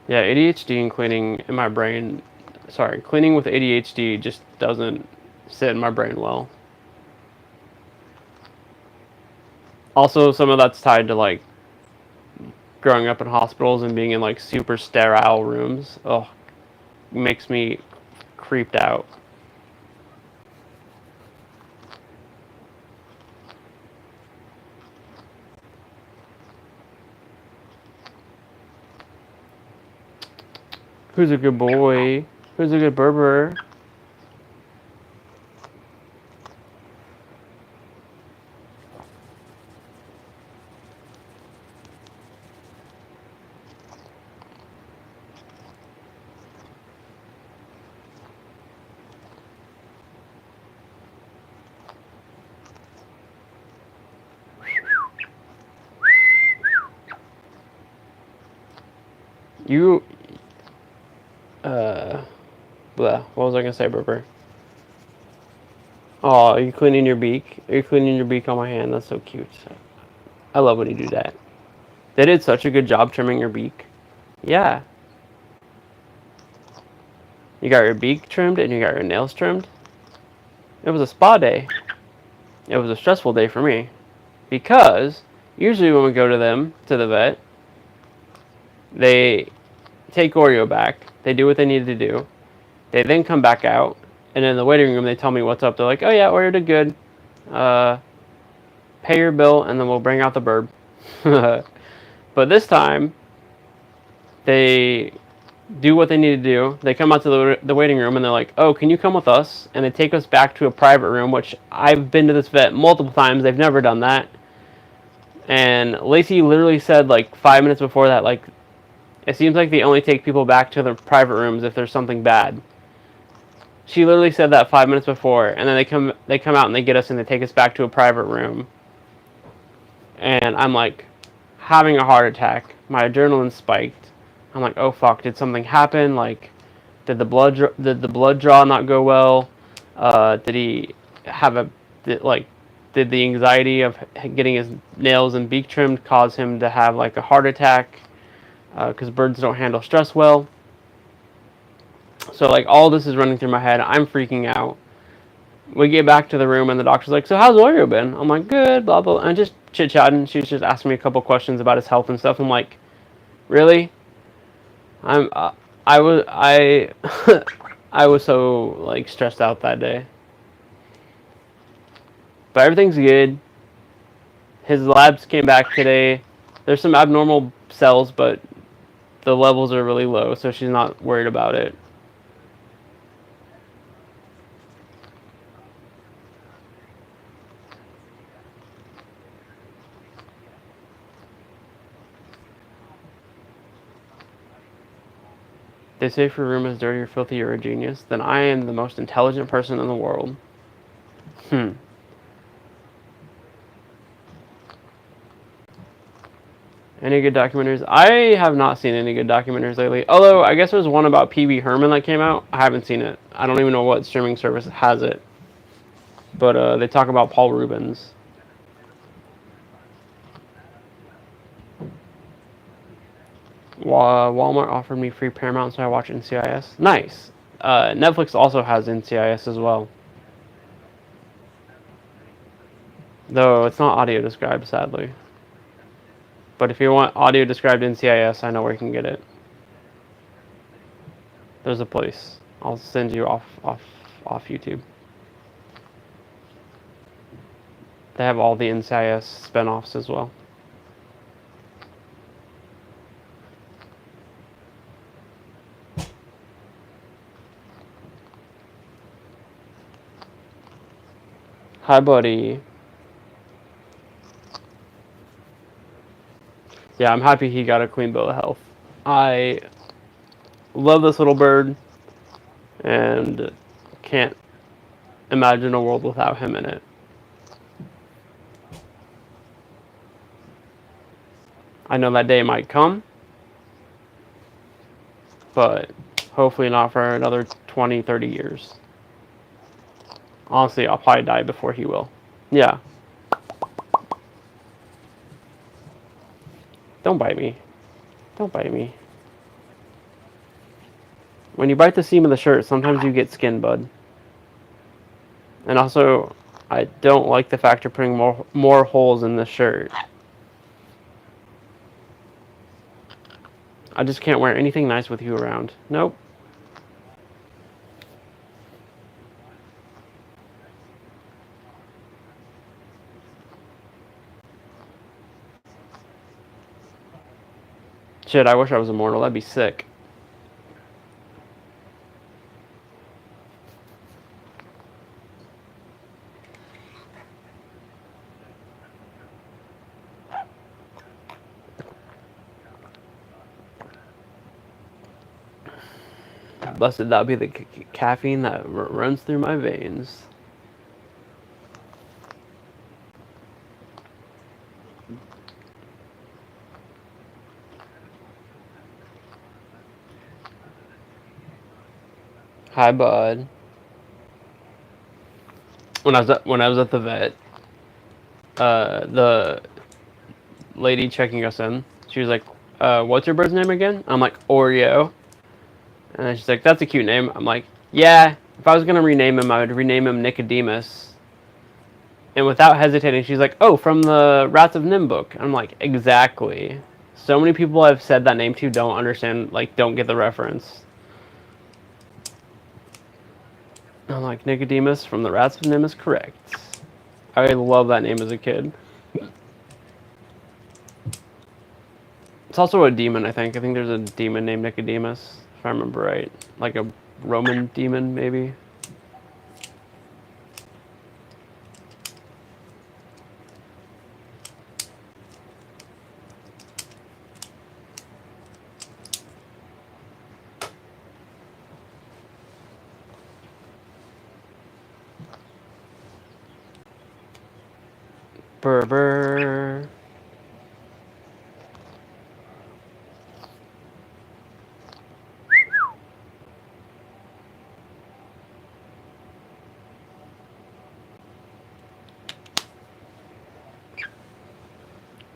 Yeah, ADHD and cleaning in my brain. Sorry, cleaning with ADHD just doesn't sit in my brain well. Also, some of that's tied to like growing up in hospitals and being in like super sterile rooms. Oh, makes me creeped out. Who's a good boy? Who's a good Berber? You, blah. What was I gonna say, Berber? Oh, are you cleaning your beak? Are you cleaning your beak on my hand? That's so cute. I love when you do that. They did such a good job trimming your beak. Yeah. You got your beak trimmed and you got your nails trimmed. It was a spa day. it was a stressful day for me because usually when we go to the vet, they take Oreo back, they do what they need to do, they then come back out, and in the waiting room they tell me what's up. They're like, "Oh yeah, Oreo did good. Pay your bill, and then we'll bring out the bird." But this time, they do what they need to do. They come out to the waiting room, and they're like, "Oh, can you come with us?" And they take us back to a private room, which I've been to this vet multiple times. They've never done that. And Lacey literally said, like, 5 minutes before that, like, it seems like they only take people back to the private rooms if there's something bad. She literally said that 5 minutes before, and then they come out and they get us and they take us back to a private room. And I'm like having a heart attack. My adrenaline spiked. I'm like, oh fuck, did something happen? Like, did the blood draw not go well? Did he have did the anxiety of getting his nails and beak trimmed cause him to have like a heart attack? Because birds don't handle stress well. So like all this is running through my head. I'm freaking out. We get back to the room and the doctor's like, "So how's Oreo been?" I'm like, "Good, blah blah," and just chit chatting. She was just asking me a couple questions about his health and stuff. I'm like, "Really?" I I was so like stressed out that day. But everything's good. His labs came back today. There's some abnormal cells, but the levels are really low, so she's not worried about it. They say if your room is dirty or filthy, you're a genius. Then I am the most intelligent person in the world. Any good documentaries? I have not seen any good documentaries lately. Although, I guess there's one about Pee-wee Herman that came out. I haven't seen it. I don't even know what streaming service has it. But they talk about Paul Rubens. Walmart offered me free Paramount, so I watch NCIS. Nice. Netflix also has NCIS as well. Though it's not audio described, sadly. But if you want audio described NCIS, I know where you can get it. There's a place. I'll send you off YouTube. They have all the NCIS spinoffs as well. Hi, buddy. Yeah, I'm happy he got a clean bill of health. I love this little bird and can't imagine a world without him in it. I know that day might come, but hopefully not for another 20, 30 years. Honestly, I'll probably die before he will. Yeah. Don't bite me. Don't bite me. When you bite the seam of the shirt, sometimes you get skin, bud. And also, I don't like the fact you're putting more holes in the shirt. I just can't wear anything nice with you around. Nope. Shit, I wish I was immortal. That'd be sick. Blessed that be the caffeine that runs through my veins. Hi, bud. When I was at the vet, the lady checking us in, she was like, "What's your bird's name again?" I'm like, "Oreo." And then she's like, "That's a cute name." I'm like, "Yeah, if I was gonna rename him, I would rename him Nicodemus." And without hesitating, she's like, "Oh, from the Rats of Nim book." I'm like, "Exactly." So many people I've said that name to don't understand, like, don't get the reference. I'm like, Nicodemus from the Rats of Nim is correct. I love that name as a kid. It's also a demon, I think. I think there's a demon named Nicodemus, if I remember right. Like a Roman demon, maybe. Burr.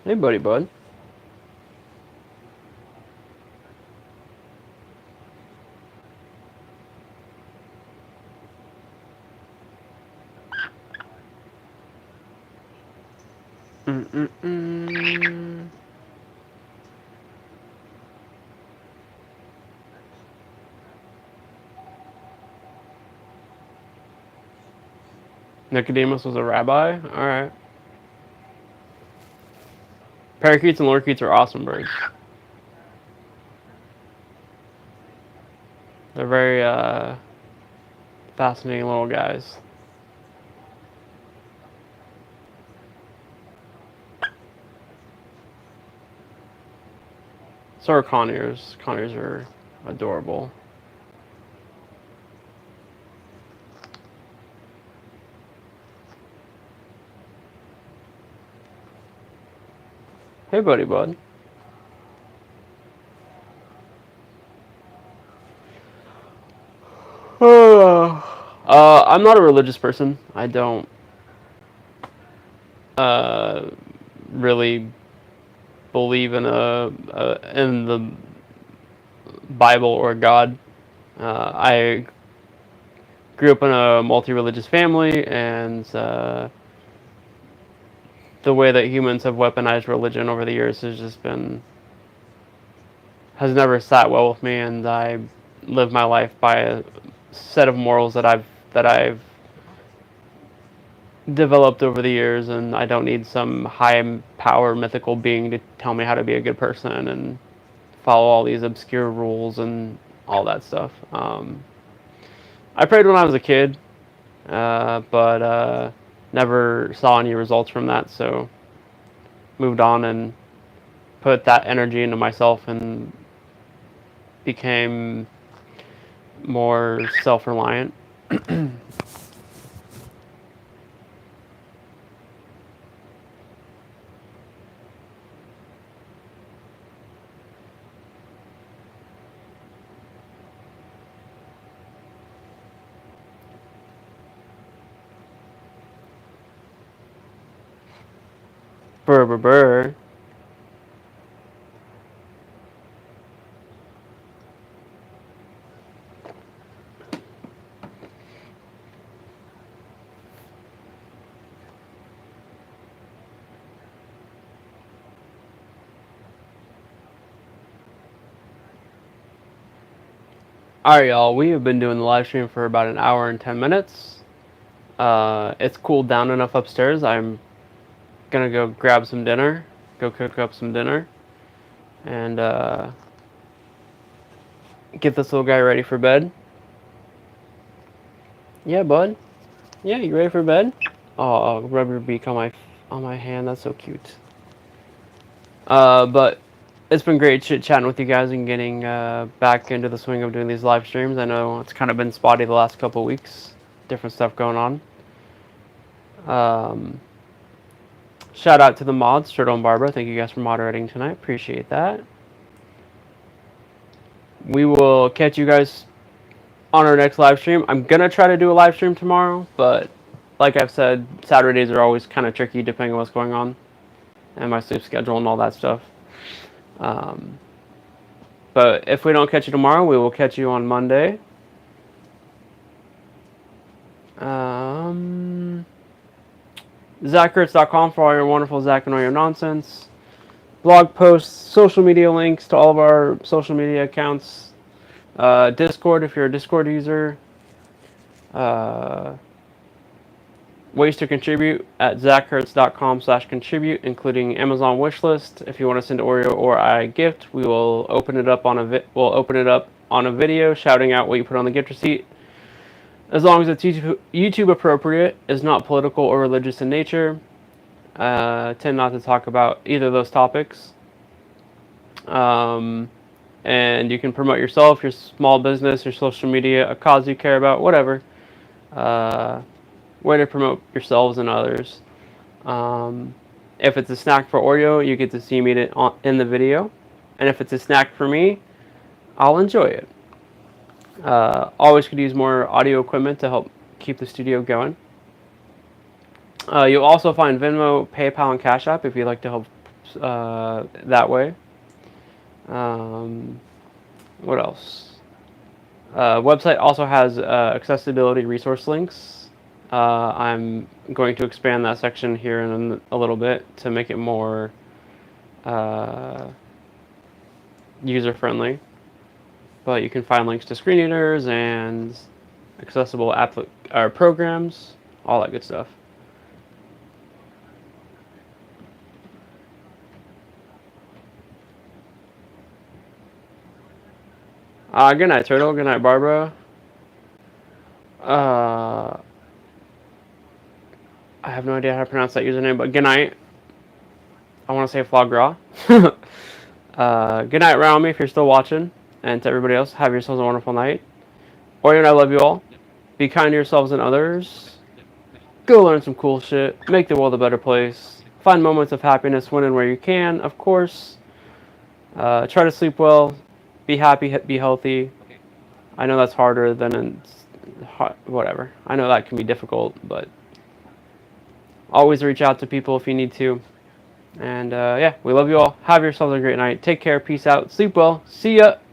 Hey, buddy, bud. Mm-mm-mm. Nicodemus was a rabbi? Alright. Parakeets and lorikeets are awesome birds. They're very fascinating little guys. So are conures. Conures are adorable. Hey, buddy, bud. I'm not a religious person. I don't uh, really believe in in the Bible or God. I grew up in a multi-religious family, and the way that humans have weaponized religion over the years has never sat well with me, and I live my life by a set of morals that I've developed over the years, and I don't need some high power mythical being to tell me how to be a good person and follow all these obscure rules and all that stuff. I prayed when I was a kid, but never saw any results from that, so moved on and put that energy into myself and became more self-reliant. Brr, brr, brr. Alright, y'all, we have been doing the live stream for about an hour and 10 minutes. It's cooled down enough upstairs. I'm gonna go grab some dinner, go cook up some dinner, and get this little guy ready for bed. Yeah, bud. Yeah, you ready for bed? Oh, rub your beak on my hand. That's so cute. But it's been great chit-chatting with you guys and getting back into the swing of doing these live streams. I know it's kind of been spotty the last couple of weeks. Different stuff going on. Shout out to the mods, Turtle and Barbara. Thank you guys for moderating tonight. Appreciate that. We will catch you guys on our next live stream. I'm going to try to do a live stream tomorrow, but like I've said, Saturdays are always kind of tricky depending on what's going on and my sleep schedule and all that stuff. But if we don't catch you tomorrow, we will catch you on Monday. Zackery.com for all your wonderful Zach and all your nonsense. Blog posts, social media links to all of our social media accounts. Discord if you're a Discord user. Ways to contribute at zachhertz.com/contribute, including Amazon wishlist. If you want to send Oreo or I gift, we will open it up on a video, shouting out what you put on the gift receipt. As long as it's YouTube appropriate, is not political or religious in nature. Tend not to talk about either of those topics. And you can promote yourself, your small business, your social media, a cause you care about, whatever. Way to promote yourselves and others. If it's a snack for Oreo, you get to see me in the video. And if it's a snack for me, I'll enjoy it. Always could use more audio equipment to help keep the studio going. You'll also find Venmo, PayPal, and Cash App if you'd like to help that way. What else? Website also has accessibility resource links. I'm going to expand that section here in a little bit to make it more user-friendly. But you can find links to screen readers and accessible programs, all that good stuff. Good night, Turtle. Good night, Barbara. I have no idea how to pronounce that username, but good night. I want to say foie gras. Good night, Raomi, if you're still watching. And to everybody else, have yourselves a wonderful night. Oreo and I love you all. Be kind to yourselves and others. Go learn some cool shit. Make the world a better place. Find moments of happiness when and where you can, of course. Try to sleep well. Be happy, be healthy. I know that's harder than whatever. I know that can be difficult, but always reach out to people if you need to. And yeah, we love you all. Have yourselves a great night. Take care. Peace out. Sleep well. See ya.